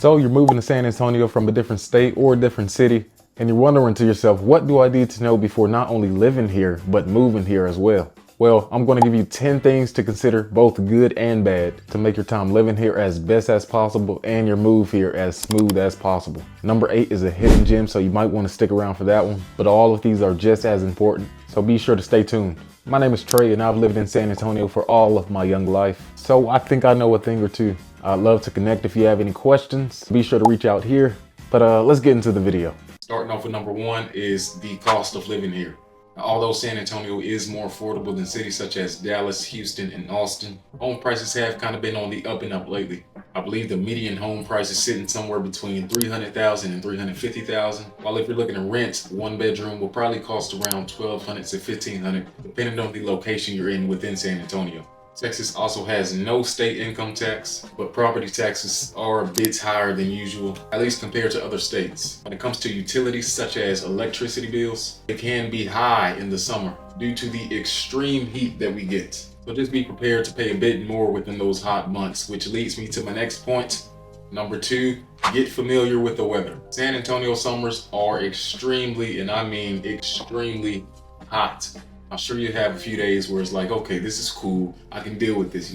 So you're moving to San Antonio from a different state or a different city, and you're wondering to yourself, what do I need to know before not only living here, but moving here as well? Well, I'm going to give you 10 things to consider, both good and bad, to make your time living here as best as possible and your move here as smooth as possible. Number 8 is a hidden gem, so you might want to stick around for that one, but all of these are just as important, so be sure to stay tuned. My name is Trey, and I've lived in San Antonio for all of my young life, so I think I know a thing or two. I'd love to connect. If you have any questions, be sure to reach out here. But let's get into the video. Starting off with number 1 is the cost of living here. Now, although San Antonio is more affordable than cities such as Dallas, Houston, and Austin, home prices have kind of been on the up and up lately. I believe the median home price is sitting somewhere between $300,000 and $350,000. While if you're looking to rent, one bedroom will probably cost around $1,200 to $1,500, depending on the location you're in within San Antonio. Texas also has no state income tax, but property taxes are a bit higher than usual, at least compared to other states. When it comes to utilities such as electricity bills, it can be high in the summer due to the extreme heat that we get. So just be prepared to pay a bit more within those hot months, which leads me to my next point. Number 2, get familiar with the weather. San Antonio summers are extremely, and I mean extremely hot. I'm sure you have a few days where it's like, okay, this is cool. I can deal with this,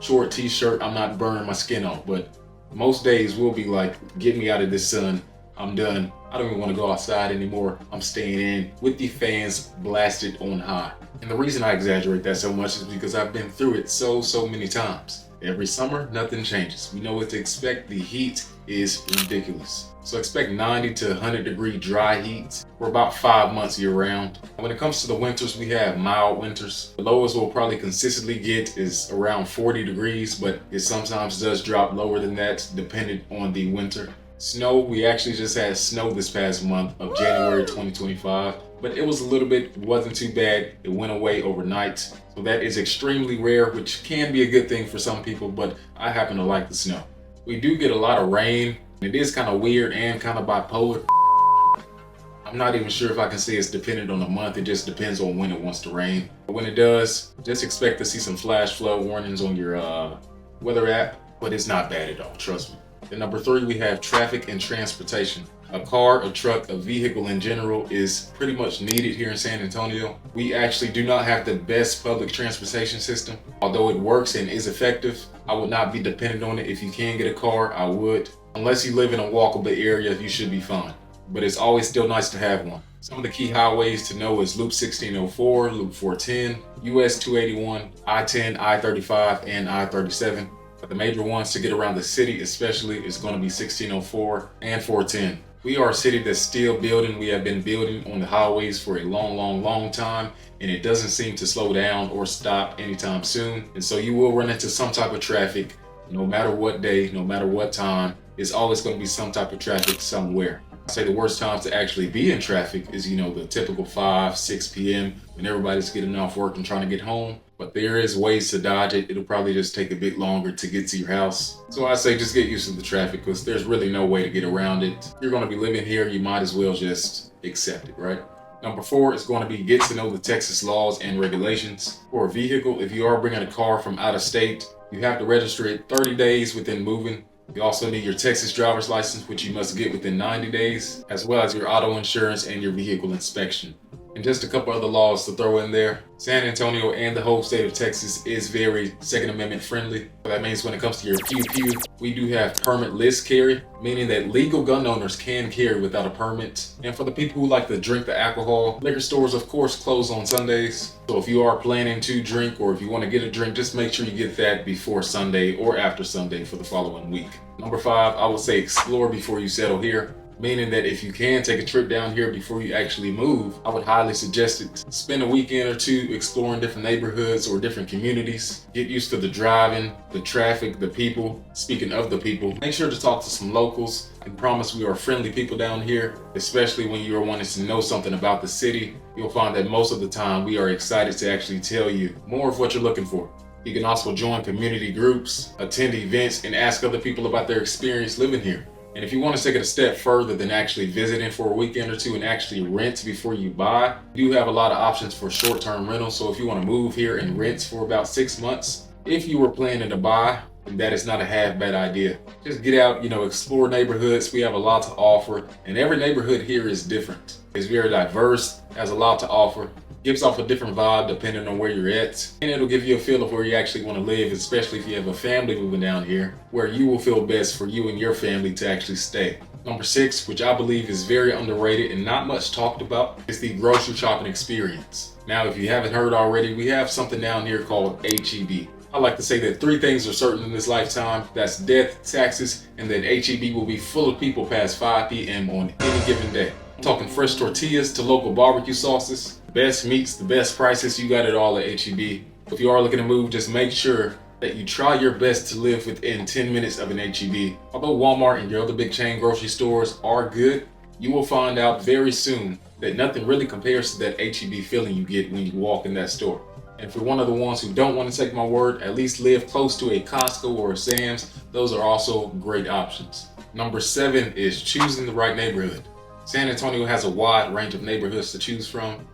short t-shirt, I'm not burning my skin off. But most days will be like, get me out of this sun. I'm done. I don't even want to go outside anymore. I'm staying in with the fans blasted on high. And the reason I exaggerate that so much is because I've been through it so many times. Every summer, nothing changes. We know what to expect. The heat is ridiculous. So expect 90 to 100 degree dry heat for about 5 months year round. When it comes to the winters, we have mild winters. The lowest we'll probably consistently get is around 40 degrees, but it sometimes does drop lower than that depending on the winter. Snow, we actually just had snow this past month of January 2025, but it was a little bit, wasn't too bad. It went away overnight. So that is extremely rare, which can be a good thing for some people, but I happen to like the snow. We do get a lot of rain. It is kind of weird and kind of bipolar. I'm not even sure if I can say it's dependent on the month. It just depends on when it wants to rain. But when it does, just expect to see some flash flood warnings on your weather app, but it's not bad at all, trust me. Then number 3, we have traffic and transportation. A car, a truck, a vehicle in general is pretty much needed here in San Antonio. We actually do not have the best public transportation system. Although it works and is effective, I would not be dependent on it. If you can get a car, I would. Unless you live in a walkable area, you should be fine. But it's always still nice to have one. Some of the key highways to know is Loop 1604, Loop 410, US 281, I-10, I-35, and I-37. But the major ones to get around the city especially is going to be 1604 and 410. We are a city that's still building. We have been building on the highways for a long time, and it doesn't seem to slow down or stop anytime soon. And so you will run into some type of traffic, no matter what day, no matter what time. It's always going to be some type of traffic somewhere. I say the worst times to actually be in traffic is, the typical 5, 6 p.m. when everybody's getting off work and trying to get home. But there is ways to dodge it. It'll probably just take a bit longer to get to your house. So I say just get used to the traffic, because there's really no way to get around it. You're going to be living here, you might as well just accept it, right? Number 4 is going to be get to know the Texas laws and regulations. For a vehicle, if you are bringing a car from out of state, you have to register it 30 days within moving. You also need your Texas driver's license, which you must get within 90 days, as well as your auto insurance and your vehicle inspection. And just a couple other laws to throw in there. San Antonio and the whole state of Texas is very Second Amendment friendly. That means when it comes to your pew, we do have permitless carry, meaning that legal gun owners can carry without a permit. And for the people who like to drink the alcohol, liquor stores of course close on Sundays. So if you are planning to drink, or if you want to get a drink, just make sure you get that before Sunday or after Sunday for the following week. Number 5, I would say explore before you settle here. Meaning that if you can take a trip down here before you actually move, I would highly suggest it. Spend a weekend or two exploring different neighborhoods or different communities. Get used to the driving, the traffic, the people. Speaking of the people, make sure to talk to some locals, and promise we are friendly people down here, especially when you are wanting to know something about the city. You'll find that most of the time we are excited to actually tell you more of what you're looking for. You can also join community groups, attend events, and ask other people about their experience living here. And if you want to take it a step further than actually visiting for a weekend or two and actually rent before you buy, you do have a lot of options for short-term rentals. So if you want to move here and rent for about 6 months, if you were planning to buy, and that is not a half bad idea. Just get out, explore neighborhoods. We have a lot to offer, and every neighborhood here is different. It's very diverse, has a lot to offer, gives off a different vibe depending on where you're at, and it'll give you a feel of where you actually want to live, especially if you have a family moving down here, where you will feel best for you and your family to actually stay. Number 6, which I believe is very underrated and not much talked about, is the grocery shopping experience. Now, if you haven't heard already, we have something down here called HEB. I like to say that 3 things are certain in this lifetime. That's death, taxes, and that HEB will be full of people past 5 p.m. on any given day. I'm talking fresh tortillas to local barbecue sauces, the best meats, the best prices. You got it all at HEB. If you are looking to move, just make sure that you try your best to live within 10 minutes of an HEB. Although Walmart and your other big chain grocery stores are good, you will find out very soon that nothing really compares to that HEB feeling you get when you walk in that store. And for one of the ones who don't want to take my word, at least live close to a Costco or a Sam's. Those are also great options. Number 7 is choosing the right neighborhood. San Antonio has a wide range of neighborhoods to choose from.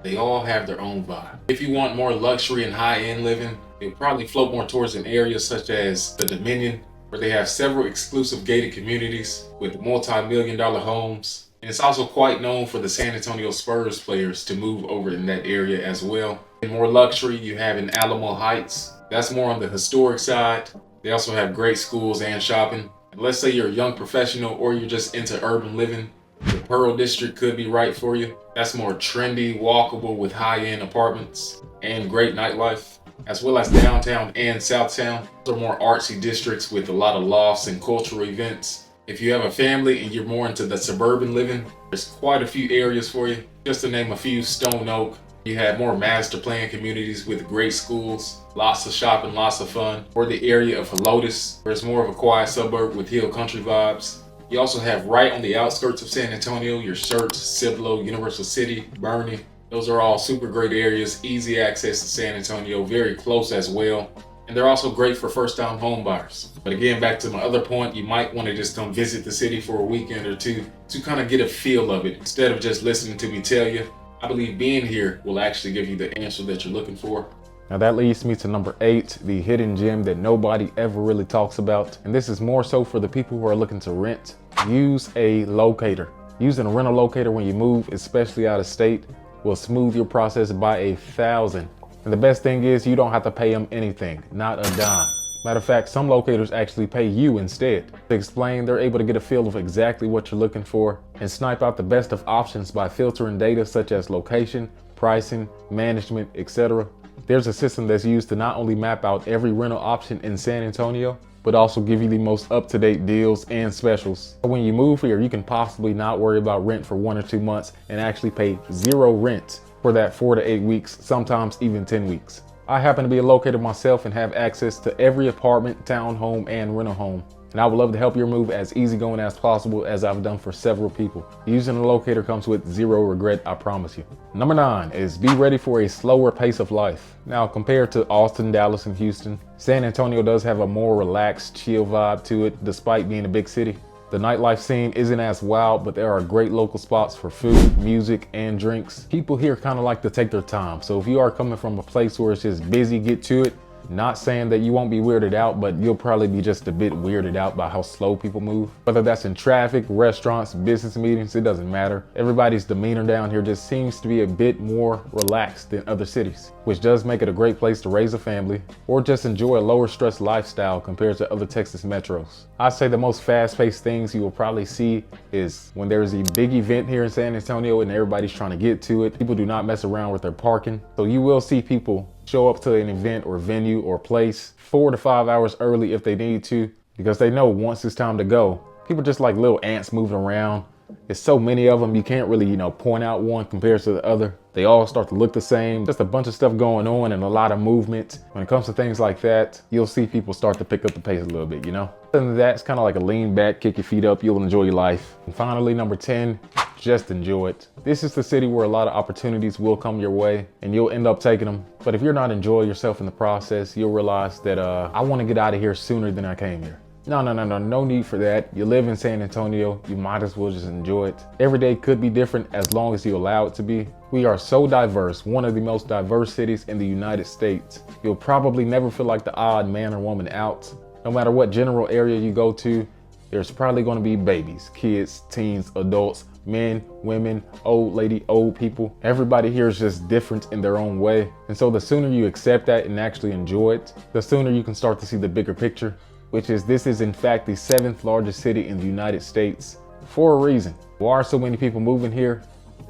They all have their own vibe. If you want more luxury and high-end living, you'll probably float more towards an area such as the Dominion, where they have several exclusive gated communities with multi-million-dollar homes. And it's also quite known for the San Antonio Spurs players to move over in that area as well. In more luxury, you have in Alamo Heights. That's more on the historic side. They also have great schools and shopping. And let's say you're a young professional or you're just into urban living, the Pearl District could be right for you. That's more trendy, walkable with high-end apartments and great nightlife, as well as downtown and Southtown. Those are more artsy districts with a lot of lofts and cultural events. If you have a family and you're more into the suburban living, there's quite a few areas for you. Just to name a few, Stone Oak. You have more master plan communities with great schools, lots of shopping, lots of fun. Or the area of Helotes, where it's more of a quiet suburb with hill country vibes. You also have right on the outskirts of San Antonio, your Church, Cibolo, Universal City, Bernie. Those are all super great areas, easy access to San Antonio, very close as well. And they're also great for first-time home buyers. But again, back to my other point, you might want to just come visit the city for a weekend or two to kind of get a feel of it instead of just listening to me tell you. I believe being here will actually give you the answer that you're looking for. Now that leads me to number 8, the hidden gem that nobody ever really talks about. And this is more so for the people who are looking to rent. Use a locator. Using a rental locator when you move, especially out of state, will smooth your process by 1,000. And the best thing is you don't have to pay them anything, not a dime. Matter of fact, some locators actually pay you instead. To explain, they're able to get a feel of exactly what you're looking for and snipe out the best of options by filtering data such as location, pricing, management, etc. There's a system that's used to not only map out every rental option in San Antonio, but also give you the most up-to-date deals and specials. When you move here, you can possibly not worry about rent for 1 or 2 months and actually pay 0 rent for that 4 to 8 weeks, sometimes even 10 weeks. I happen to be a locator myself and have access to every apartment, townhome, and rental home. And I would love to help your move as easygoing as possible, as I've done for several people. Using a locator comes with 0 regret, I promise you. Number 9 is be ready for a slower pace of life. Now, compared to Austin, Dallas, and Houston, San Antonio does have a more relaxed, chill vibe to it, despite being a big city. The nightlife scene isn't as wild, but there are great local spots for food, music, and drinks. People here kind of like to take their time. So if you are coming from a place where it's just busy, get to it. Not saying that you won't be weirded out, but you'll probably be just a bit weirded out by how slow people move. Whether that's in traffic, restaurants, business meetings, it doesn't matter. Everybody's demeanor down here just seems to be a bit more relaxed than other cities, which does make it a great place to raise a family or just enjoy a lower stress lifestyle compared to other Texas metros. I'd say the most fast-paced things you will probably see is when there's a big event here in San Antonio and everybody's trying to get to it. People do not mess around with their parking. So you will see people show up to an event or venue or place 4 to 5 hours early if they need to, because they know once it's time to go, people are just like little ants moving around. There's so many of them, you can't really, point out one compared to the other. They all start to look the same. Just a bunch of stuff going on and a lot of movement. When it comes to things like that, you'll see people start to pick up the pace a little bit, Other than that, it's kind of like a lean back, kick your feet up, you'll enjoy your life. And finally, number 10, just enjoy it. This is the city where a lot of opportunities will come your way and you'll end up taking them. But if you're not enjoying yourself in the process, you'll realize that I want to get out of here sooner than I came here. No need for that. You live in San Antonio, you might as well just enjoy it. Every day could be different as long as you allow it to be. We are so diverse, one of the most diverse cities in the United States. You'll probably never feel like the odd man or woman out. No matter what general area you go to, there's probably going to be babies, kids, teens, adults, men, women, old lady, old people. Everybody here is just different in their own way. And so the sooner you accept that and actually enjoy it, the sooner you can start to see the bigger picture, which is this is in fact the 7th largest city in the United States for a reason. Why are so many people moving here?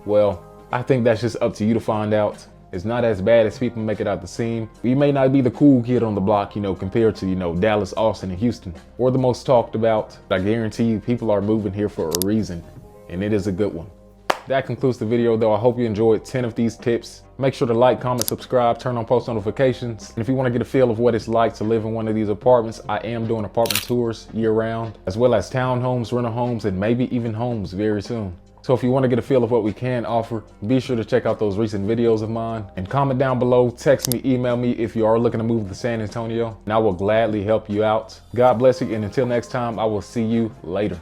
Well, I think that's just up to you to find out. It's not as bad as people make it out to seem. You may not be the cool kid on the block, compared to, Dallas, Austin, and Houston, or the most talked about. But I guarantee you people are moving here for a reason, and it is a good one. That concludes the video though. I hope you enjoyed 10 of these tips. Make sure to like, comment, subscribe, turn on post notifications. And if you want to get a feel of what it's like to live in one of these apartments, I am doing apartment tours year round, as well as townhomes, rental homes, and maybe even homes very soon. So if you want to get a feel of what we can offer, be sure to check out those recent videos of mine and comment down below, text me, email me if you are looking to move to San Antonio, and I will gladly help you out. God bless you, and until next time, I will see you later.